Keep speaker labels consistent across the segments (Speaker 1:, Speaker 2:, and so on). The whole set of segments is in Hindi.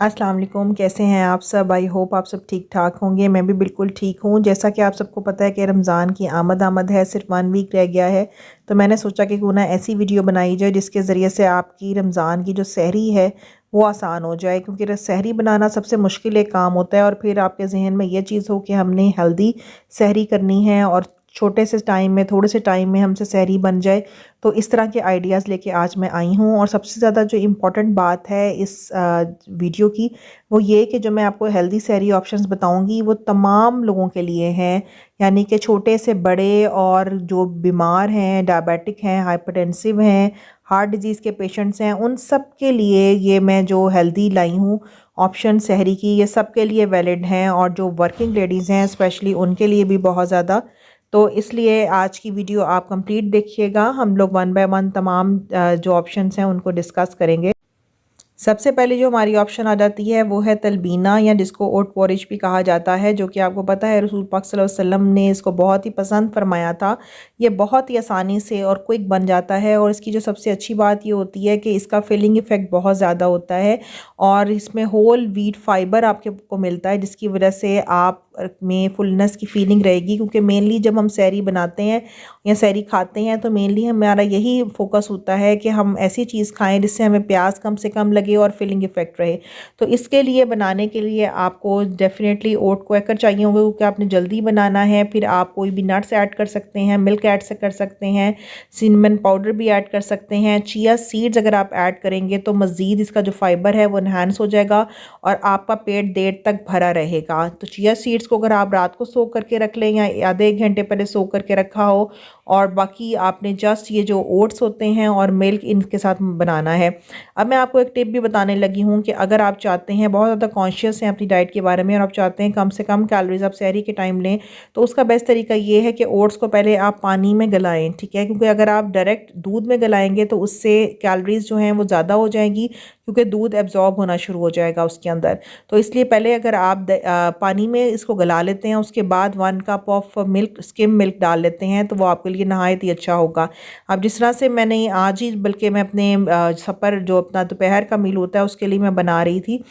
Speaker 1: अस्सलाम वालेकुम, कैसे हैं आप सब। आई होप आप सब ठीक ठाक होंगे। मैं भी बिल्कुल ठीक हूँ। जैसा कि आप सबको पता है कि रमज़ान की आमद है, सिर्फ 1 वीक रह गया है। तो मैंने सोचा कि क्यों ना ऐसी वीडियो बनाई जाए जिसके ज़रिए से आपकी रमज़ान की जो सहरी है वो आसान हो जाए, क्योंकि सहरी बनाना सबसे मुश्किल एक काम होता है। और फिर आपके जहन में ये चीज़ हो कि हमने हेल्दी सहरी करनी है और छोटे से टाइम में, थोड़े से टाइम में हमसे सहरी बन जाए। तो इस तरह के आइडियाज़ लेके आज मैं आई हूँ। और सबसे ज़्यादा जो इम्पोर्टेंट बात है इस वीडियो की, वो ये कि जो मैं आपको हेल्दी सहरी ऑप्शंस बताऊँगी वो तमाम लोगों के लिए हैं। यानी कि छोटे से बड़े, और जो बीमार हैं, डायबिटिक हैं, हाइपरटेंसिव हैं, हार्ट डिजीज़ के पेशेंट्स हैं, उन सब के लिए ये मैं जो हेल्दी लाई हूँ ऑप्शन सहरी की, ये सब के लिए वैलिड हैं। और जो वर्किंग लेडीज़ हैं स्पेशली उनके लिए भी बहुत ज़्यादा। तो इसलिए आज की वीडियो आप कंप्लीट देखिएगा। हम लोग वन बाय वन तमाम जो ऑप्शंस हैं उनको डिस्कस करेंगे। सबसे पहले जो हमारी ऑप्शन आ जाती है वो है तलबीना, या जिसको ओट पोरिज भी कहा जाता है, जो कि आपको पता है रसूल पाक सल्लल्लाहु अलैहि वसल्लम ने इसको बहुत ही पसंद फरमाया था। ये बहुत ही आसानी से और क्विक बन जाता है। और इसकी जो सबसे अच्छी बात ये होती है कि इसका फिलिंग इफ़ेक्ट बहुत ज़्यादा होता है, और इसमें होल व्हीट फाइबर आपके को मिलता है, जिसकी वजह से आप में फुलनेस की फीलिंग रहेगी। क्योंकि मेनली जब हम सहरी बनाते हैं या सहरी खाते हैं तो मेनली हमारा यही फोकस होता है कि हम ऐसी चीज़ खाएं जिससे हमें प्यास कम से कम लगे और फिलिंग इफेक्ट रहे। तो इसके लिए बनाने के लिए आपको डेफिनेटली ओट क्वैकर चाहिए होंगे, क्योंकि आपने जल्दी बनाना है। फिर आप कोई भी नट्स ऐड कर सकते हैं, मिल्क ऐड कर सकते हैं, सिनेमन पाउडर भी ऐड कर सकते हैं, चिया सीड्स अगर आप ऐड करेंगे तो मज़ीद इसका जो फाइबर है वो इन्हांस हो जाएगा और आपका पेट देर तक भरा रहेगा। तो चिया सीड्स को अगर आप रात को सोक करके रख लें या आधे 1 घंटे पहले सोक करके रखा हो, और बाकी आपने जस्ट ये जो ओट्स होते हैं और मिल्क इनके साथ बनाना है। अब मैं आपको एक टिप भी बताने लगी हूँ कि अगर आप चाहते हैं, बहुत ज़्यादा कॉन्शियस हैं अपनी डाइट के बारे में, और आप चाहते हैं कम से कम कैलोरीज आप सहरी के टाइम लें, तो उसका बेस्ट तरीका ये है कि ओट्स को पहले आप पानी में गलाएं। ठीक है, क्योंकि अगर आप डायरेक्ट दूध में गलाएंगे तो उससे कैलोरीज जो हैं वो ज़्यादा हो जाएंगी, क्योंकि दूध एब्जॉर्ब होना शुरू हो जाएगा उसके अंदर। तो इसलिए पहले अगर आप पानी में इसको गला लेते हैं, उसके बाद 1 cup of milk, skim milk डाल लेते हैं, तो वो आपके लिए नहायत ही अच्छा होगा। अब जिस तरह से मैंने आज ही, बल्कि मैं अपने सफ़र जो अपना दोपहर का मील होता है उसके लिए मैं बना रही थी,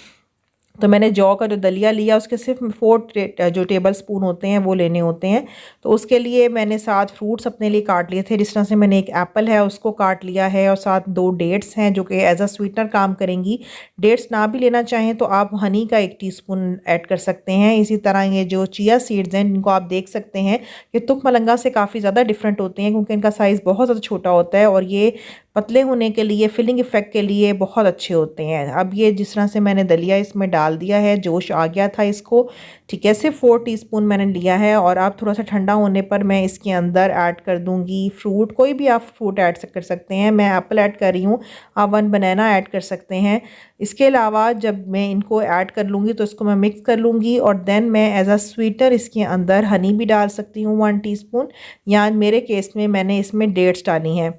Speaker 1: तो मैंने जौ का जो दलिया लिया उसके सिर्फ 4 जो टेबल स्पून होते हैं वो लेने होते हैं। तो उसके लिए मैंने 7 फ्रूट्स अपने लिए काट लिए थे। जिस तरह से मैंने एक एप्पल है उसको काट लिया है, और साथ 2 डेट्स हैं जो कि एज अ स्वीटनर काम करेंगी। डेट्स ना भी लेना चाहें तो आप हनी का 1 टीस्पून ऐड कर सकते हैं। इसी तरह ये जो चिया सीड्स हैं इनको आप देख सकते हैं, ये तुख मलंगा से काफ़ी ज़्यादा डिफरेंट होते हैं, क्योंकि इनका साइज़ बहुत ज़्यादा छोटा होता है और ये पतले होने के लिए, फिलिंग इफेक्ट के लिए बहुत अच्छे होते हैं। अब ये जिस तरह से मैंने दलिया इसमें डाल दिया है, जोश आ गया था इसको। ठीक है, सिर्फ 4 टीस्पून मैंने लिया है, और अब थोड़ा सा ठंडा होने पर मैं इसके अंदर ऐड कर दूंगी फ्रूट। कोई भी आप फ्रूट ऐड कर सकते हैं, मैं एप्पल ऐड कर रही हूँ, आप 1 बनाना ऐड कर सकते हैं। इसके अलावा जब मैं इनको ऐड कर लूँगी तो इसको मैं मिक्स कर लूँगी, और देन मैं एज अ स्वीटर इसके अंदर हनी भी डाल सकती हूँ 1 टीस्पून, या मेरे केस में मैंने इसमें डेट्स डाली हैं।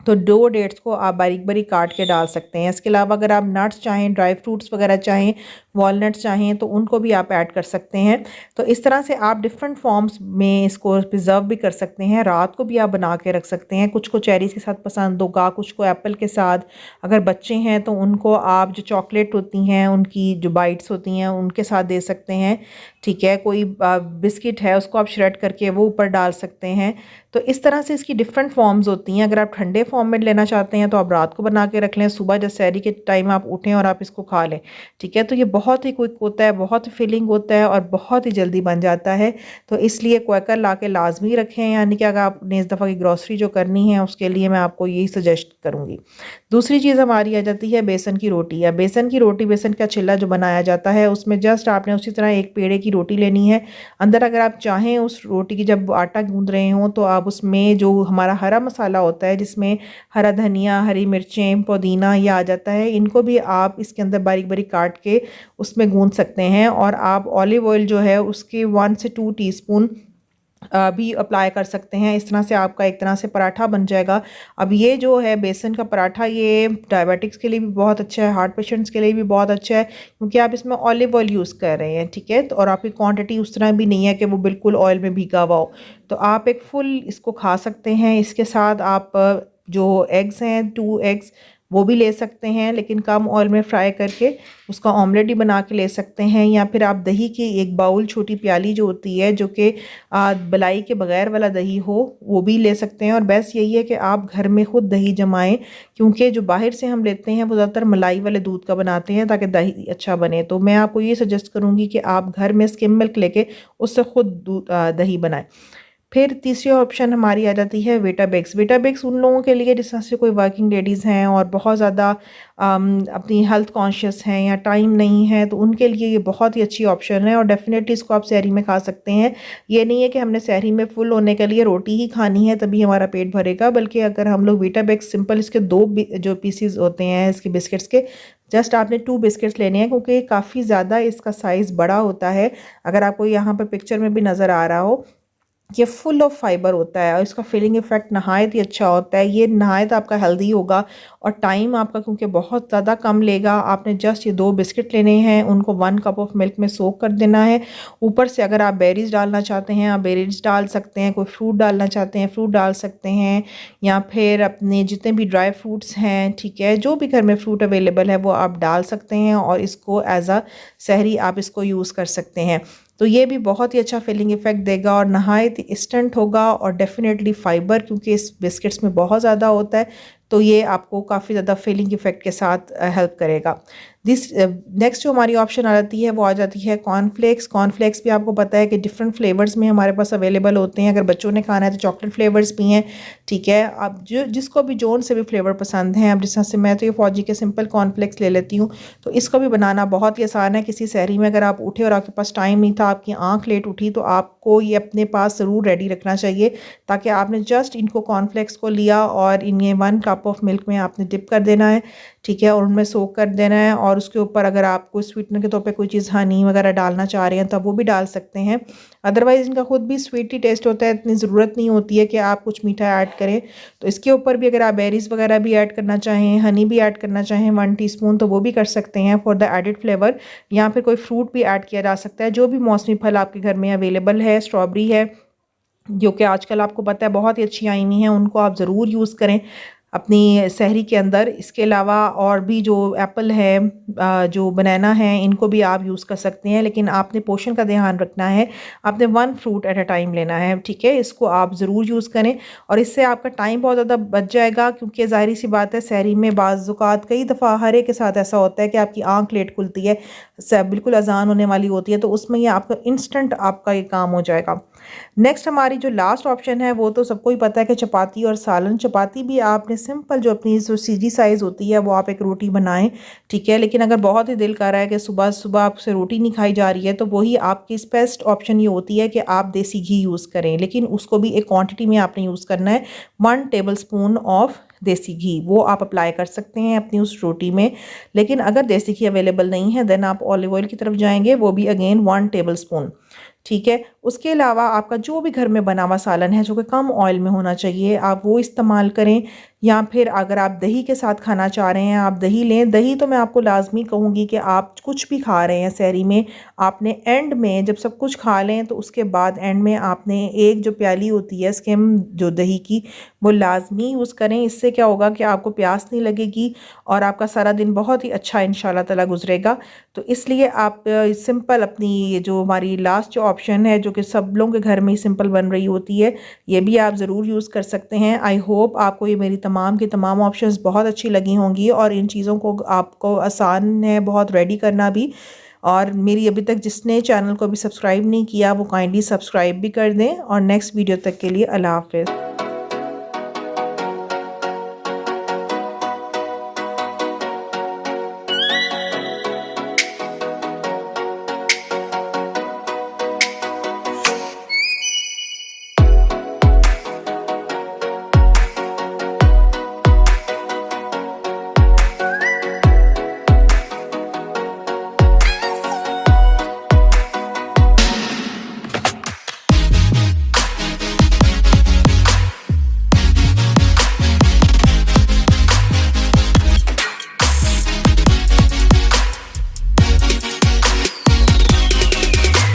Speaker 1: तो 2 डेट्स को आप बारीक बारीक काट के डाल सकते हैं। इसके अलावा अगर आप नट्स चाहें, ड्राई फ्रूट्स वगैरह चाहें, वॉलनट्स चाहें, तो उनको भी आप ऐड कर सकते हैं। तो इस तरह से आप डिफरेंट फॉर्म्स में इसको प्रिजर्व भी कर सकते हैं। रात को भी आप बना के रख सकते हैं। कुछ को चेरीज़ के साथ पसंद होगा, कुछ को एप्पल के साथ। अगर बच्चे हैं तो उनको आप जो चॉकलेट होती हैं उनकी जो बाइट्स होती हैं उनके साथ दे सकते हैं। ठीक है, कोई बिस्किट है उसको आप श्रेड करके वो ऊपर डाल सकते हैं। तो इस तरह से इसकी डिफरेंट फॉर्म्स होती हैं। अगर आप ठंडे फॉर्म में लेना चाहते हैं तो आप रात को बना के रख लें, सुबह जब सहरी के टाइम आप उठें और आप इसको खा लें। ठीक है, तो ये बहुत ही क्विक होता है, बहुत ही फिलिंग होता है, और बहुत ही जल्दी बन जाता है। तो इसलिए क्वैकर ला के लाजमी रखें। यानी कि अगर आपने इस दफ़ा की ग्रॉसरी जो करनी है उसके लिए मैं आपको यही सजेस्ट करूँगी। दूसरी चीज़ हमारी आ जाती है बेसन की रोटी। या बेसन की रोटी, बेसन का चिल्ला जो बनाया जाता है, उसमें जस्ट आपने उसी तरह एक पेड़े की रोटी लेनी है। अंदर अगर आप चाहें उस रोटी की, जब आटा गूंद रहे हों तो आप उसमें जो हमारा हरा मसाला होता है, जिसमें हरा धनिया, हरी मिर्चें, पुदीना, ये आ जाता है, इनको भी आप इसके अंदर बारीक बारीक काट के उसमें गूंद सकते हैं। और आप ऑलिव ऑयल जो है उसके 1 से 2 टीस्पून भी अप्लाई कर सकते हैं। इस तरह से आपका एक तरह से पराठा बन जाएगा। अब ये जो है बेसन का पराठा, ये डायबिटिक्स के लिए भी बहुत अच्छा है, हार्ट पेशेंट्स के लिए भी बहुत अच्छा है, क्योंकि आप इसमें ऑलिव ऑयल यूज़ कर रहे हैं। ठीक है, तो और आपकी क्वांटिटी उस तरह भी नहीं है कि वो बिल्कुल ऑयल में भीगा हुआ हो। तो आप एक फुल इसको खा सकते हैं। इसके साथ आप जो एग्स हैं, 2 एग्स वो भी ले सकते हैं, लेकिन कम ऑयल में फ्राई करके उसका ऑमलेट ही बना के ले सकते हैं। या फिर आप दही की एक बाउल, छोटी प्याली जो होती है, जो कि बलाई के बगैर वाला दही हो, वो भी ले सकते हैं। और बेस्ट यही है कि आप घर में खुद दही जमाएं, क्योंकि जो बाहर से हम लेते हैं वो ज़्यादातर मलाई वाले दूध का बनाते हैं ताकि दही अच्छा बने। तो मैं आपको ये सजेस्ट करूँगी कि आप घर में स्किम मिल्क लेके उससे खुद दही बनाएं। फिर तीसरी ऑप्शन हमारी आ जाती है वेटाबिक्स। वेटाबिक्स उन लोगों के लिए जिस तरह से कोई वर्किंग लेडीज़ हैं और बहुत ज़्यादा अपनी हेल्थ कॉन्शियस हैं या टाइम नहीं है, तो उनके लिए ये बहुत ही अच्छी ऑप्शन है और डेफिनेटली इसको आप सहरी में खा सकते हैं। ये नहीं है कि हमने सहरी में फुल होने के लिए रोटी ही खानी है तभी हमारा पेट भरेगा, बल्कि अगर हम लोग वेटाबिक्स सिंपल इसके दो जो पीसीज होते हैं इसके बिस्किट्स के, जस्ट आपने 2 बिस्किट्स लेने हैं, क्योंकि काफ़ी ज़्यादा इसका साइज़ बड़ा होता है। अगर आपको यहाँ पर पिक्चर में भी नज़र आ रहा हो, ये फुल ऑफ फाइबर होता है और इसका फीलिंग इफेक्ट नहायत ही अच्छा होता है। ये नहायत आपका हेल्दी होगा और टाइम आपका क्योंकि बहुत ज़्यादा कम लेगा। आपने जस्ट ये 2 बिस्किट लेने हैं, उनको 1 कप ऑफ मिल्क में सोक कर देना है। ऊपर से अगर आप बेरीज डालना चाहते हैं आप बेरीज डाल सकते हैं, कोई फ्रूट डालना चाहते हैं फ्रूट डाल सकते हैं, या फिर अपने जितने भी ड्राई फ्रूट्स हैं, ठीक है, जो भी घर में फ्रूट अवेलेबल है वो आप डाल सकते हैं और इसको एज अ सहरी आप इसको यूज़ कर सकते हैं। तो ये भी बहुत ही अच्छा फीलिंग इफेक्ट देगा और नहायत इंस्टेंट होगा और डेफिनेटली फ़ाइबर क्योंकि इस बिस्किट्स में बहुत ज़्यादा होता है, तो ये आपको काफ़ी ज़्यादा फीलिंग इफेक्ट के साथ हेल्प करेगा। नेक्स्ट जो हमारी ऑप्शन आ जाती है वो आ जाती है कॉर्नफ्लेक्स। कॉर्नफ्लेक्स भी आपको पता है कि डिफरेंट फ्लेवर्स में हमारे पास अवेलेबल होते हैं। अगर बच्चों ने खाना है तो चॉकलेट फ्लेवर्स भी हैं, ठीक है। अब जिसको भी जोन से भी फ्लेवर पसंद हैं, अब जिस तरह से मैं तो ये फौजी के सिंपल कॉर्नफ्लेक्स ले लेती हूँ, तो इसको भी बनाना बहुत ही आसान है। किसी सहरी में अगर आप उठे और आपके पास टाइम नहीं था, आपकी आँख लेट उठी, तो आपको ये अपने पास ज़रूर रेडी रखना चाहिए, ताकि आपने जस्ट इनको कॉर्नफ्लेक्स को लिया और इन्हें 1 कप ऑफ मिल्क में आपने डिप कर देना है, ठीक है, और उनमें सोक कर देना है। और उसके ऊपर अगर आपको स्वीटनर के तौर पे कोई चीज़ हनी वगैरह डालना चाह रहे हैं तब वो भी डाल सकते हैं। अदरवाइज़ इनका खुद भी स्वीट ही टेस्ट होता है, इतनी ज़रूरत नहीं होती है कि आप कुछ मीठा ऐड करें। तो इसके ऊपर भी अगर आप बेरीज़ वगैरह भी ऐड करना चाहें, हनी भी ऐड करना चाहें 1 टीस्पून, तो वो भी कर सकते हैं फॉर द एडिड फ्लेवर। या फिर कोई फ्रूट भी ऐड किया जा सकता है, जो भी मौसमी फल आपके घर में अवेलेबल है। स्ट्रॉबेरी है जो कि आजकल आपको पता है बहुत ही अच्छी आई हुई हैं, उनको आप ज़रूर यूज़ करें अपनी सहरी के अंदर। इसके अलावा और भी जो एप्पल है, जो बनाना है, इनको भी आप यूज़ कर सकते हैं, लेकिन आपने पोर्शन का ध्यान रखना है। आपने 1 फ्रूट एट अ टाइम लेना है, ठीक है। इसको आप ज़रूर यूज़ करें और इससे आपका टाइम बहुत ज़्यादा बच जाएगा, क्योंकि ज़ाहिर सी बात है सहरी में बाज़ औक़ात कई दफ़ा हर एक के साथ ऐसा होता है कि आपकी आँख लेट खुलती है, बिल्कुल अजान होने वाली होती है, तो उसमें ये आपका इंस्टेंट आपका ये काम हो जाएगा। नेक्स्ट हमारी जो लास्ट ऑप्शन है वो तो सबको ही पता है कि चपाती और सालन। चपाती भी आपने सिंपल जो अपनी जो सीधी साइज़ होती है वो आप एक रोटी बनाएं, ठीक है। लेकिन अगर बहुत ही दिल कर रहा है कि सुबह सुबह आपसे रोटी नहीं खाई जा रही है, तो वही आपकी बेस्ट ऑप्शन ये होती है कि आप देसी घी यूज़ करें, लेकिन उसको भी एक क्वांटिटी में आपने यूज़ करना है। 1 टेबलस्पून ऑफ देसी घी वो आप अप्लाई कर सकते हैं अपनी उस रोटी में। लेकिन अगर देसी घी अवेलेबल नहीं है देन आप ऑलिव ऑयल की तरफ जाएंगे, वो भी अगेन 1 टेबलस्पून, ठीक है। उसके अलावा आपका जो भी घर में बना हुआ सालन है जो कि कम ऑयल में होना चाहिए, आप वो इस्तेमाल करें। या फिर अगर आप दही के साथ खाना चाह रहे हैं, आप दही लें। दही तो मैं आपको लाजमी कहूँगी कि आप कुछ भी खा रहे हैं सहरी में, आपने एंड में जब सब कुछ खा लें तो उसके बाद एंड में आपने एक जो प्याली होती है स्किम जो दही की, वो लाजमी यूज़ करें। इससे क्या होगा कि आपको प्यास नहीं लगेगी और आपका सारा दिन बहुत ही अच्छा इंशाल्लाह ताला गुजरेगा। तो इसलिए आप सिंपल अपनी जो हमारी लास्ट जो ऑप्शन है जो कि सब लोगों के घर में ही सिंपल बन रही होती है, ये भी आप ज़रूर यूज़ कर सकते हैं। आई होप आपको ये मेरी तमाम की तमाम ऑप्शंस बहुत अच्छी लगी होंगी और इन चीज़ों को आपको आसान है बहुत रेडी करना भी। और मेरी अभी तक जिसने चैनल को भी सब्सक्राइब नहीं किया वो काइंडली सब्सक्राइब भी कर दें। और नेक्स्ट वीडियो तक के लिए अल्लाह हाफ़िज़।